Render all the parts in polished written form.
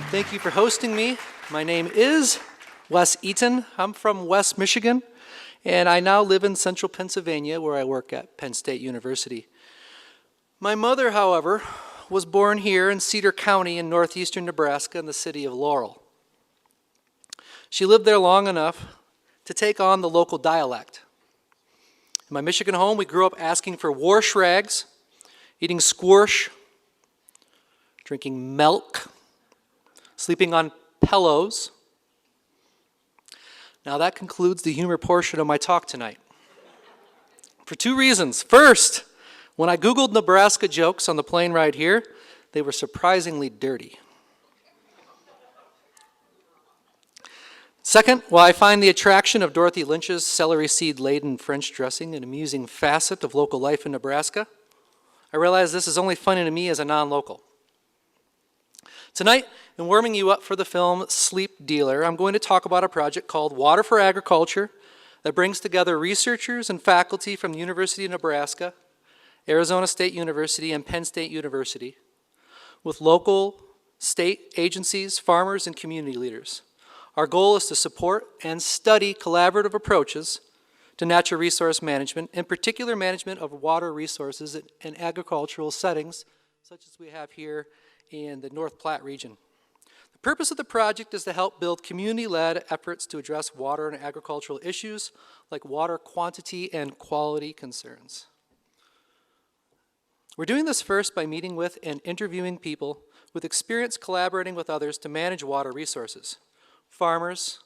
Thank you for hosting me. My name is Wes Eaton. I'm from West Michigan, and I now live in central Pennsylvania where I work at Penn State University. My mother, however, was born here in Cedar County in northeastern Nebraska in the city of Laurel. She lived there long enough to take on the local dialect. In my Michigan home, we grew up asking for wash rags, eating squash, drinking milk, sleeping on pillows. Now that concludes the humor portion of my talk tonight. For two reasons. First, when I Googled Nebraska jokes on the plane ride here, they were surprisingly dirty. Second, while I find the attraction of Dorothy Lynch's celery seed-laden French dressing an amusing facet of local life in Nebraska, I realize this is only funny to me as a non-local. Tonight, in warming you up for the film Sleep Dealer, I'm going to talk about a project called Water for Agriculture that brings together researchers and faculty from the University of Nebraska, Arizona State University, and Penn State University, with local, state agencies, farmers, and community leaders. Our goal is to support and study collaborative approaches to natural resource management, in particular management of water resources in agricultural settings, such as we have here in the North Platte region. The purpose of the project is to help build community-led efforts to address water and agricultural issues like water quantity and quality concerns. We're doing this first by meeting with and interviewing people with experience collaborating with others to manage water resources. Farmers,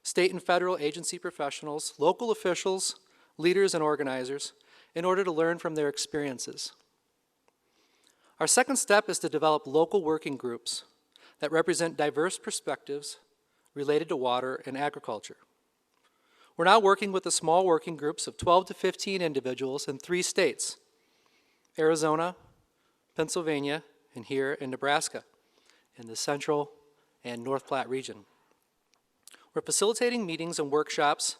state and federal agency professionals, local officials, leaders, and organizers, in order to learn from their experiences. Our second step is to develop local working groups that represent diverse perspectives related to water and agriculture. We're now working with the small working groups of 12 to 15 individuals in 3 states, Arizona, Pennsylvania, and here in Nebraska, in the Central and North Platte region. We're facilitating meetings and workshops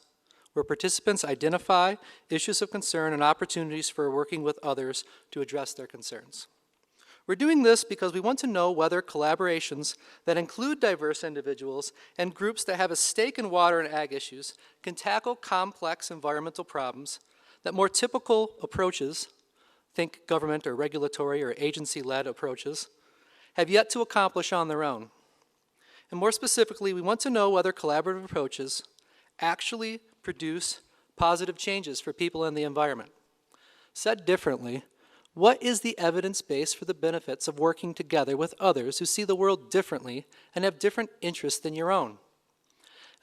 where participants identify issues of concern and opportunities for working with others to address their concerns. We're doing this because we want to know whether collaborations that include diverse individuals and groups that have a stake in water and ag issues can tackle complex environmental problems that more typical approaches, think government or regulatory or agency-led approaches, have yet to accomplish on their own. And more specifically, we want to know whether collaborative approaches actually produce positive changes for people in the environment. Said differently, what is the evidence base for the benefits of working together with others who see the world differently and have different interests than your own?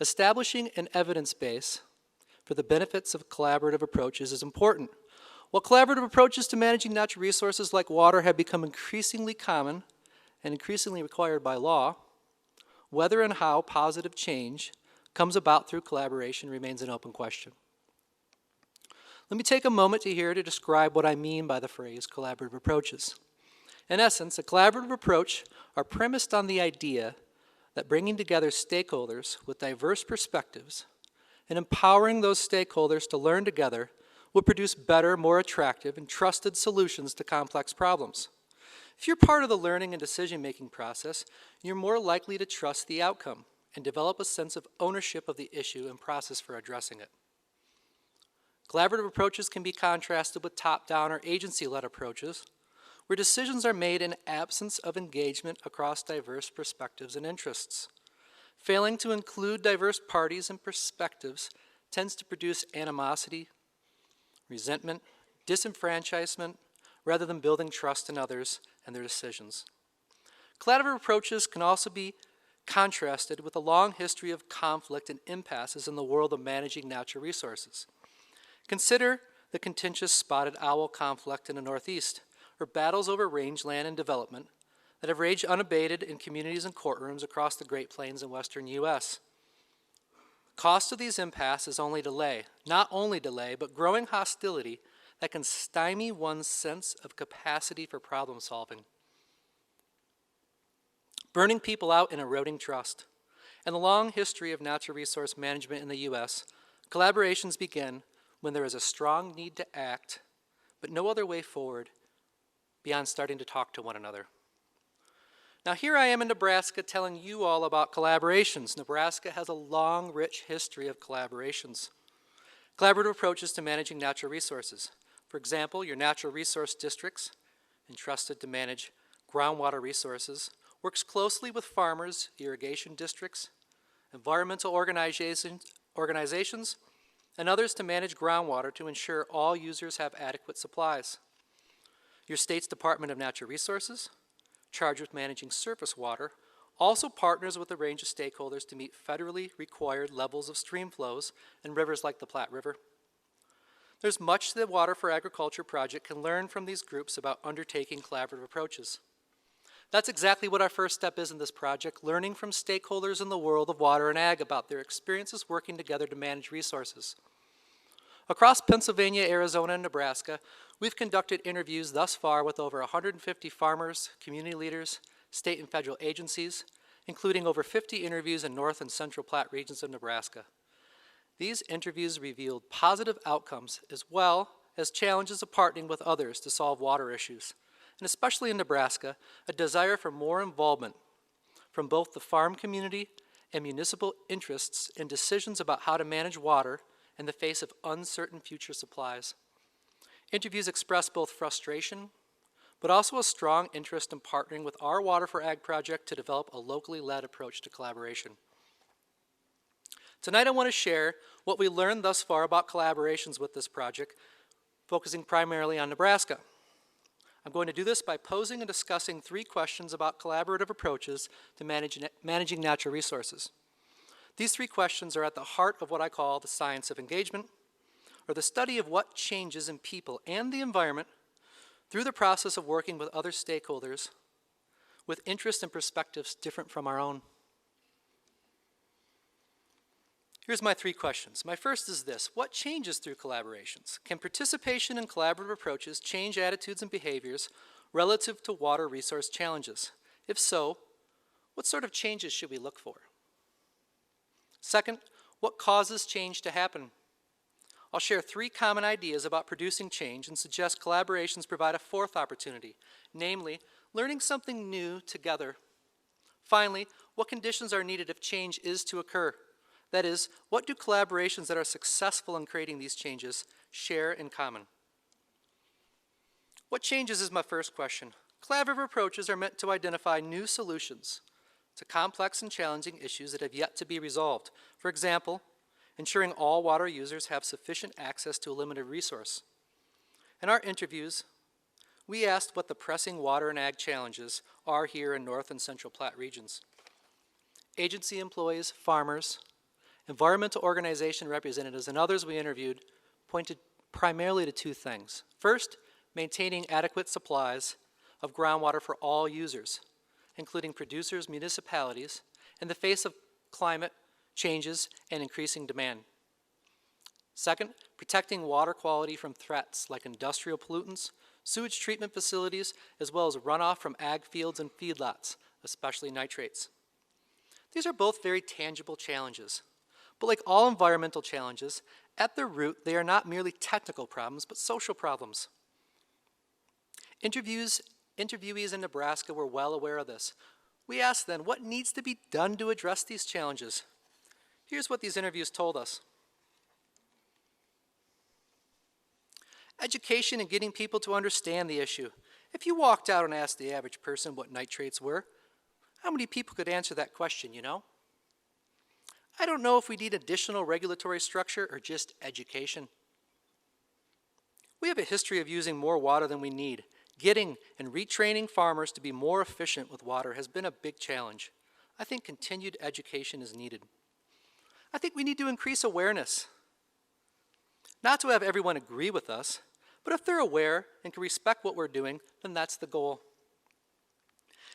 Establishing an evidence base for the benefits of collaborative approaches is important. While collaborative approaches to managing natural resources like water have become increasingly common and increasingly required by law, whether and how positive change comes about through collaboration remains an open question. Let me take a moment here to describe what I mean by the phrase collaborative approaches. In essence, a collaborative approach are premised on the idea that bringing together stakeholders with diverse perspectives and empowering those stakeholders to learn together will produce better, more attractive, and trusted solutions to complex problems. If you're part of the learning and decision-making process, you're more likely to trust the outcome and develop a sense of ownership of the issue and process for addressing it. Collaborative approaches can be contrasted with top-down or agency-led approaches, where decisions are made in absence of engagement across diverse perspectives and interests. Failing to include diverse parties and perspectives tends to produce animosity, resentment, disenfranchisement, rather than building trust in others and their decisions. Collaborative approaches can also be contrasted with a long history of conflict and impasses in the world of managing natural resources. Consider the contentious spotted owl conflict in the Northeast, or battles over rangeland and development that have raged unabated in communities and courtrooms across the Great Plains and western U.S. The cost of these impasses is only delay, not only delay, but growing hostility that can stymie one's sense of capacity for problem solving. Burning people out and eroding trust. In the long history of natural resource management in the U.S., collaborations begin when there is a strong need to act, but no other way forward beyond starting to talk to one another. Now here I am in Nebraska telling you all about collaborations. Nebraska has a long, rich history of collaborations. Collaborative approaches to managing natural resources. For example, your natural resource districts, entrusted to manage groundwater resources, works closely with farmers, irrigation districts, environmental organizations, and others to manage groundwater to ensure all users have adequate supplies. Your state's Department of Natural Resources, charged with managing surface water, also partners with a range of stakeholders to meet federally required levels of stream flows in rivers like the Platte River. There's much the Water for Agriculture project can learn from these groups about undertaking collaborative approaches. That's exactly what our first step is in this project, learning from stakeholders in the world of water and ag about their experiences working together to manage resources. Across Pennsylvania, Arizona, and Nebraska, we've conducted interviews thus far with over 150 farmers, community leaders, state and federal agencies, including over 50 interviews in North and Central Platte regions of Nebraska. These interviews revealed positive outcomes as well as challenges of partnering with others to solve water issues, and especially in Nebraska, a desire for more involvement from both the farm community and municipal interests in decisions about how to manage water in the face of uncertain future supplies. Interviews expressed both frustration, but also a strong interest in partnering with our Water for Ag project to develop a locally led approach to collaboration. Tonight I want to share what we learned thus far about collaborations with this project, focusing primarily on Nebraska. I'm going to do this by posing and discussing 3 questions about collaborative approaches to managing natural resources. These 3 questions are at the heart of what I call the science of engagement, or the study of what changes in people and the environment through the process of working with other stakeholders with interests and perspectives different from our own. Here's my 3 questions. My first is this: what changes through collaborations? Can participation in collaborative approaches change attitudes and behaviors relative to water resource challenges? If so, what sort of changes should we look for? Second, what causes change to happen? I'll share 3 common ideas about producing change and suggest collaborations provide a 4th opportunity, namely, learning something new together. Finally, what conditions are needed if change is to occur? That is, what do collaborations that are successful in creating these changes share in common? What changes is my first question. Collaborative approaches are meant to identify new solutions to complex and challenging issues that have yet to be resolved. For example, ensuring all water users have sufficient access to a limited resource. In our interviews, we asked what the pressing water and ag challenges are here in North and Central Platte regions. Agency employees, farmers, environmental organization representatives, and others we interviewed pointed primarily to 2 things. First, maintaining adequate supplies of groundwater for all users, including producers, municipalities, in the face of climate changes and increasing demand. Second, protecting water quality from threats like industrial pollutants, sewage treatment facilities, as well as runoff from ag fields and feedlots, especially nitrates. These are both very tangible challenges. But like all environmental challenges, at their root, they are not merely technical problems, but social problems. Interviewees in Nebraska were well aware of this. We asked then, what needs to be done to address these challenges? Here's what these interviews told us. Education and getting people to understand the issue. If you walked out and asked the average person what nitrates were, how many people could answer that question, you know? I don't know if we need additional regulatory structure or just education. We have a history of using more water than we need. Getting and retraining farmers to be more efficient with water has been a big challenge. I think continued education is needed. I think we need to increase awareness. Not to have everyone agree with us, but if they're aware and can respect what we're doing, then that's the goal.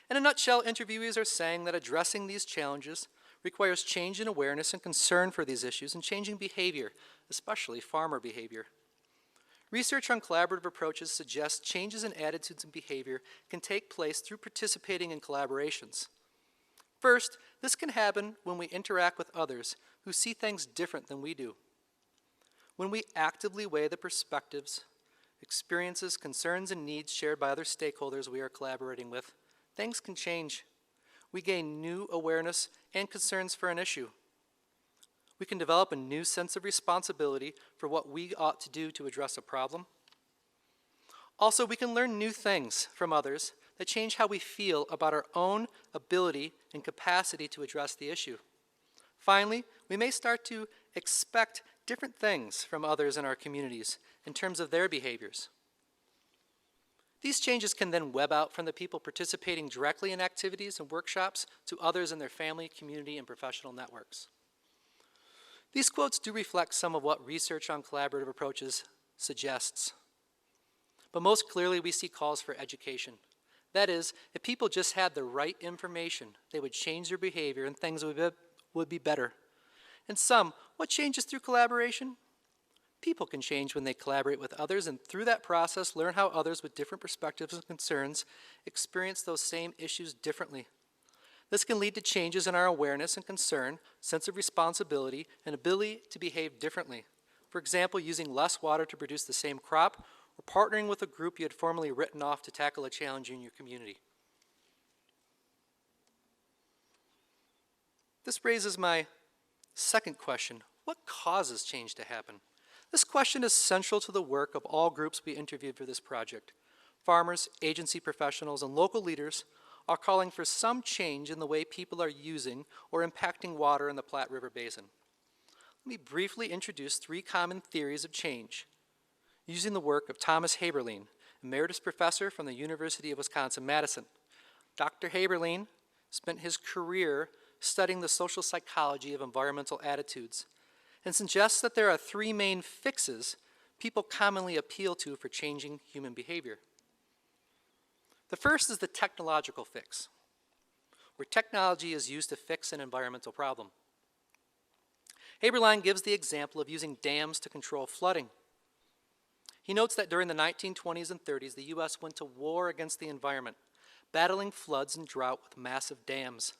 In a nutshell, interviewees are saying that addressing these challenges requires change in awareness and concern for these issues and changing behavior, especially farmer behavior. Research on collaborative approaches suggests changes in attitudes and behavior can take place through participating in collaborations. First, this can happen when we interact with others who see things different than we do. When we actively weigh the perspectives, experiences, concerns, and needs shared by other stakeholders we are collaborating with, things can change. We gain new awareness and concerns for an issue. We can develop a new sense of responsibility for what we ought to do to address a problem. Also, we can learn new things from others that change how we feel about our own ability and capacity to address the issue. Finally, we may start to expect different things from others in our communities in terms of their behaviors. These changes can then web out from the people participating directly in activities and workshops to others in their family, community, and professional networks. These quotes do reflect some of what research on collaborative approaches suggests. But most clearly, we see calls for education. That is, if people just had the right information, they would change their behavior and things would be better. And what changes through collaboration? People can change when they collaborate with others, and through that process, learn how others with different perspectives and concerns experience those same issues differently. This can lead to changes in our awareness and concern, sense of responsibility, and ability to behave differently. For example, using less water to produce the same crop, or partnering with a group you had formerly written off to tackle a challenge in your community. This raises my second question: what causes change to happen? This question is central to the work of all groups we interviewed for this project. Farmers, agency professionals, and local leaders are calling for some change in the way people are using or impacting water in the Platte River Basin. Let me briefly introduce 3 common theories of change using the work of Thomas Haberlein, Emeritus Professor from the University of Wisconsin-Madison. Dr. Haberlein spent his career studying the social psychology of environmental attitudes and suggests that there are 3 main fixes people commonly appeal to for changing human behavior. The first is the technological fix, where technology is used to fix an environmental problem. Haberlein gives the example of using dams to control flooding. He notes that during the 1920s and 30s, the U.S. went to war against the environment, battling floods and drought with massive dams.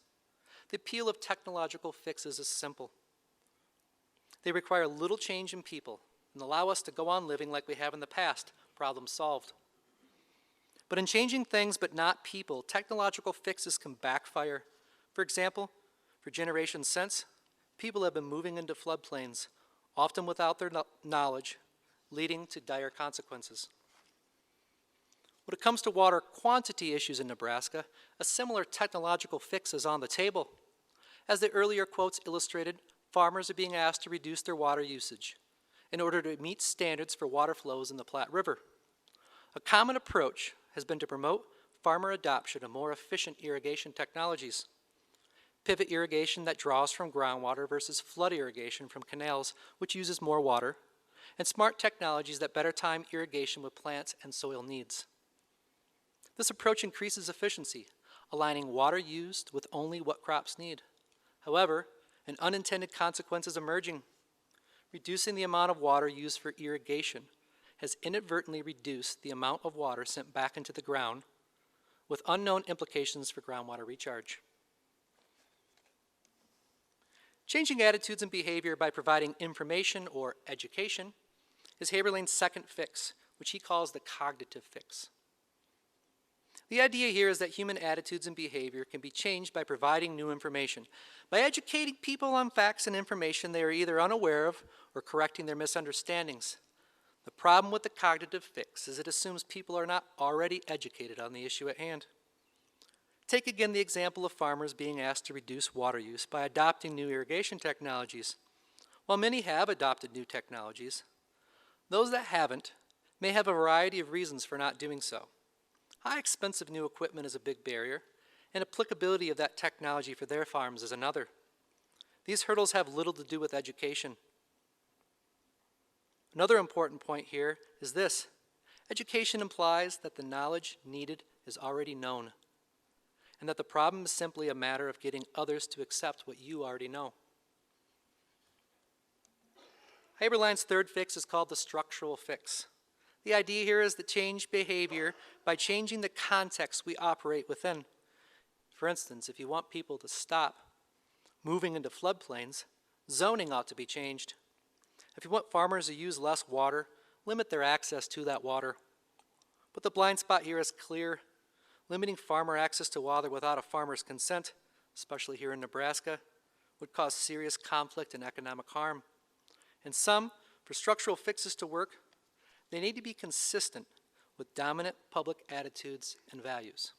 The appeal of technological fixes is simple. They require little change in people and allow us to go on living like we have in the past, problem solved. But in changing things but not people, technological fixes can backfire. For example, for generations since, people have been moving into floodplains, often without their knowledge, leading to dire consequences. When it comes to water quantity issues in Nebraska, a similar technological fix is on the table. As the earlier quotes illustrated, farmers are being asked to reduce their water usage in order to meet standards for water flows in the Platte River. A common approach has been to promote farmer adoption of more efficient irrigation technologies. Pivot irrigation that draws from groundwater versus flood irrigation from canals, which uses more water, and smart technologies that better time irrigation with plants and soil needs. This approach increases efficiency, aligning water used with only what crops need. However, an unintended consequence is emerging. Reducing the amount of water used for irrigation has inadvertently reduced the amount of water sent back into the ground, with unknown implications for groundwater recharge. Changing attitudes and behavior by providing information or education is Haberlein's second fix, which he calls the cognitive fix. The idea here is that human attitudes and behavior can be changed by providing new information. By educating people on facts and information they are either unaware of or correcting their misunderstandings. The problem with the cognitive fix is it assumes people are not already educated on the issue at hand. Take again the example of farmers being asked to reduce water use by adopting new irrigation technologies. While many have adopted new technologies, those that haven't may have a variety of reasons for not doing so. High expensive new equipment is a big barrier, and applicability of that technology for their farms is another. These hurdles have little to do with education. Another important point here is this: education implies that the knowledge needed is already known, and that the problem is simply a matter of getting others to accept what you already know. Haberlein's third fix is called the structural fix. The idea here is to change behavior by changing the context we operate within. For instance, if you want people to stop moving into floodplains, zoning ought to be changed. If you want farmers to use less water, limit their access to that water. But the blind spot here is clear. Limiting farmer access to water without a farmer's consent, especially here in Nebraska, would cause serious conflict and economic harm. And some, for structural fixes to work, they need to be consistent with dominant public attitudes and values.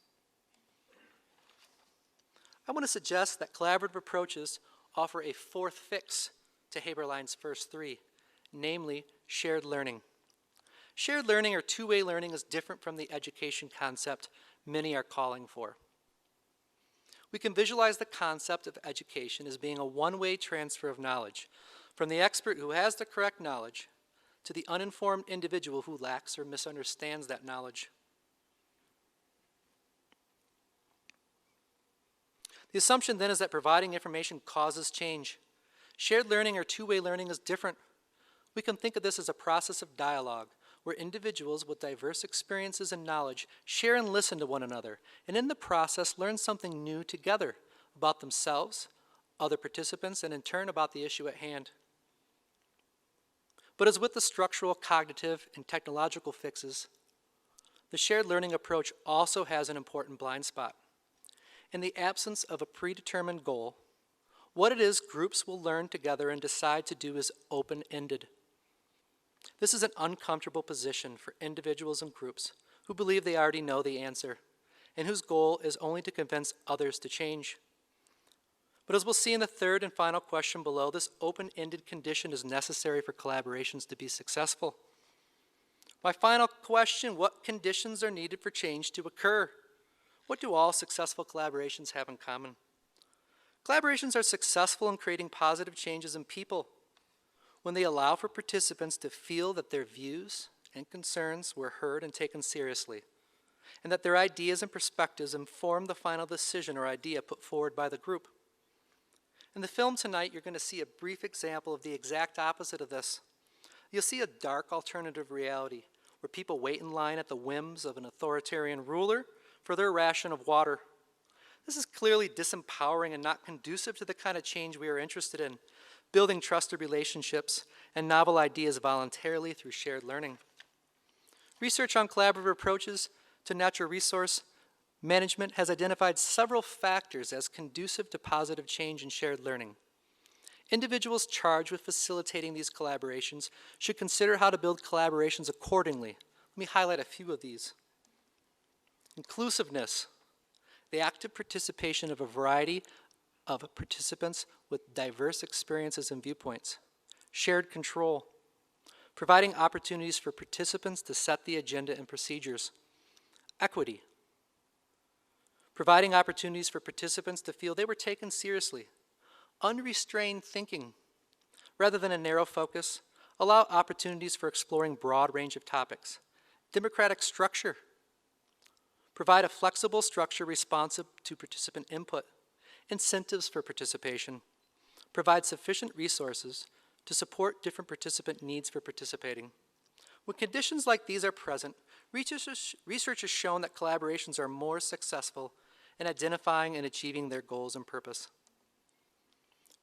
I want to suggest that collaborative approaches offer a fourth fix to Haberlein's first three, namely shared learning. Shared learning or two-way learning is different from the education concept many are calling for. We can visualize the concept of education as being a one-way transfer of knowledge from the expert who has the correct knowledge to the uninformed individual who lacks or misunderstands that knowledge. The assumption then is that providing information causes change. Shared learning or two-way learning is different. We can think of this as a process of dialogue where individuals with diverse experiences and knowledge share and listen to one another, and in the process learn something new together about themselves, other participants, and in turn about the issue at hand. But as with the structural, cognitive, and technological fixes, the shared learning approach also has an important blind spot. In the absence of a predetermined goal, what it is groups will learn together and decide to do is open-ended. This is an uncomfortable position for individuals and groups who believe they already know the answer and whose goal is only to convince others to change. But as we'll see in the third and final question below, this open-ended condition is necessary for collaborations to be successful. My final question, what conditions are needed for change to occur? What do all successful collaborations have in common? Collaborations are successful in creating positive changes in people when they allow for participants to feel that their views and concerns were heard and taken seriously, and that their ideas and perspectives inform the final decision or idea put forward by the group. In the film tonight, you're going to see a brief example of the exact opposite of this. You'll see a dark alternative reality where people wait in line at the whims of an authoritarian ruler for their ration of water. This is clearly disempowering and not conducive to the kind of change we are interested in, building trusted relationships and novel ideas voluntarily through shared learning. Research on collaborative approaches to natural resource management has identified several factors as conducive to positive change and shared learning. Individuals charged with facilitating these collaborations should consider how to build collaborations accordingly. Let me highlight a few of these. Inclusiveness, the active participation of a variety of participants with diverse experiences and viewpoints. Shared control, providing opportunities for participants to set the agenda and procedures. Equity, providing opportunities for participants to feel they were taken seriously. Unrestrained thinking, rather than a narrow focus, allow opportunities for exploring broad range of topics. Democratic structure, provide a flexible structure responsive to participant input. Incentives for participation, provide sufficient resources to support different participant needs for participating. When conditions like these are present, research has shown that collaborations are more successful in identifying and achieving their goals and purpose.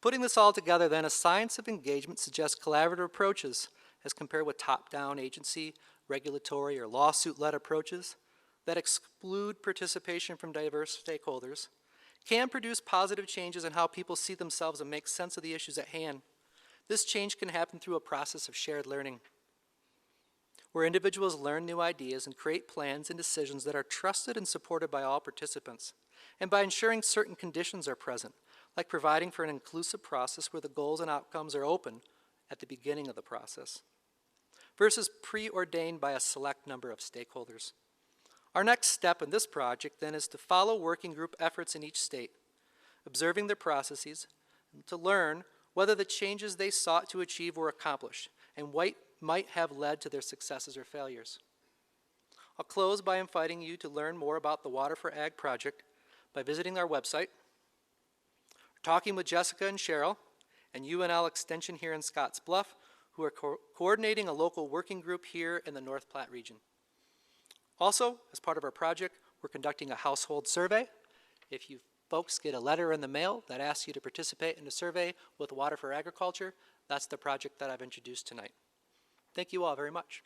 Putting this all together then, a science of engagement suggests collaborative approaches as compared with top-down agency, regulatory, or lawsuit-led approaches that exclude participation from diverse stakeholders can produce positive changes in how people see themselves and make sense of the issues at hand. This change can happen through a process of shared learning, where individuals learn new ideas and create plans and decisions that are trusted and supported by all participants, and by ensuring certain conditions are present, like providing for an inclusive process where the goals and outcomes are open at the beginning of the process, versus preordained by a select number of stakeholders. Our next step in this project then is to follow working group efforts in each state, observing their processes, and to learn whether the changes they sought to achieve were accomplished and what might have led to their successes or failures. I'll close by inviting you to learn more about the Water for Ag project by visiting our website, talking with Jessica and Cheryl, and UNL Extension here in Scottsbluff, who are coordinating a local working group here in the North Platte region. Also, as part of our project, we're conducting a household survey. If you folks get a letter in the mail that asks you to participate in a survey with Water for Agriculture, that's the project that I've introduced tonight. Thank you all very much.